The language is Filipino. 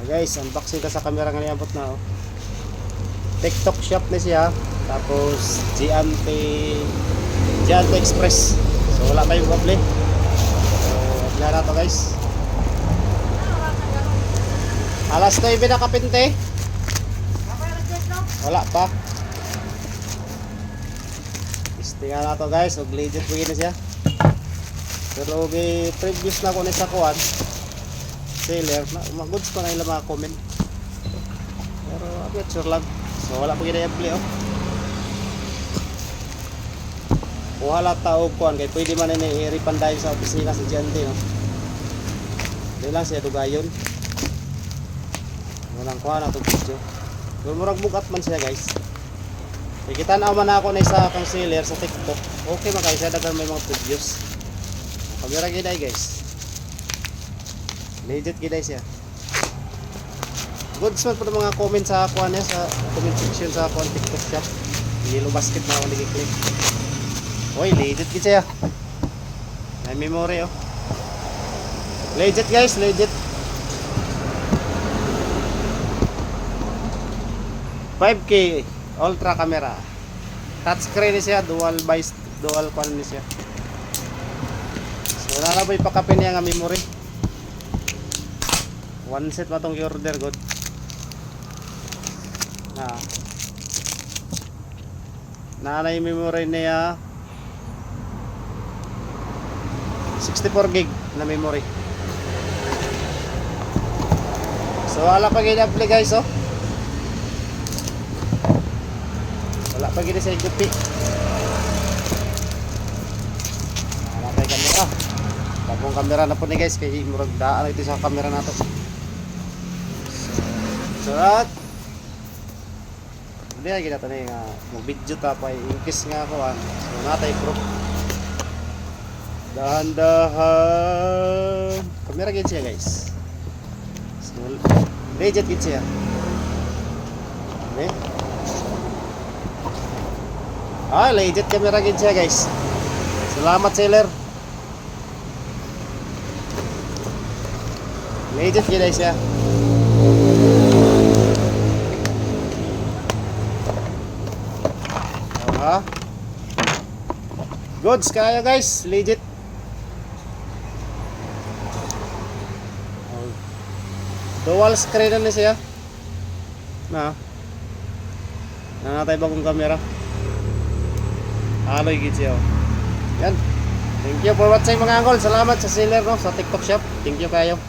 Guys, unboxing ka sa camera nga niabot na oh. TikTok shop na siya. Tapos Giante Express. So wala pa yung kable. So wala na to guys. Alas 9 na kapinte. Wala pa. Istinga na to guys. Og legit begin na siya. Pero may previous na ko na sa kuwan. Seller na mag-goods pa na ilang mga comment. Pero abit sure lang. So wala pa gina-apply oh. Kuha lang taog kuhan kaya pwede man na i-refund dahil sa opisina sa Giante no. Hindi lang siya dugayon. Walang kuha na itong video. Pero murag bugat man siya guys. Kita na man ako na isa kang seller sa TikTok. Okay man kayo siya dagan may mga previews. Kamera giday guys. Legit giday siya. Goods man po ng mga comment sa kuha niya sa comment section sa kuha TikTok shop. Yellow basket na ako nag-click. Oy, legit gid siya. May memory oh. Legit guys, legit. 5K ultra camera. Touchscreen siya, dual pan ni siya. So wala na ba ipakapin niya nga memory. One set matong i-order god. Na yung memory niya 64 gig na memory. So wala pa gina-apply guys oh. Wala pa gina sa igupi. Wala pa kamera. Bagong kamera na po ni guys kay murag daan ito sa kamera nato. So hindi na kita tanay nga mag-video ta pa in-case nga ako so natay proof. Dahan-dahan kamera gid siya guys. So legit gid siya. Okay. Legit camera gid siya guys. Salamat seller. Legit gid siya. Goods kaya guys, legit. Dual screen na siya. Nanatay bagong kamera. Aloy gid siya. Yan. Thank you for watching mga angkol. Salamat sa seller no sa TikTok shop. Thank you kayo.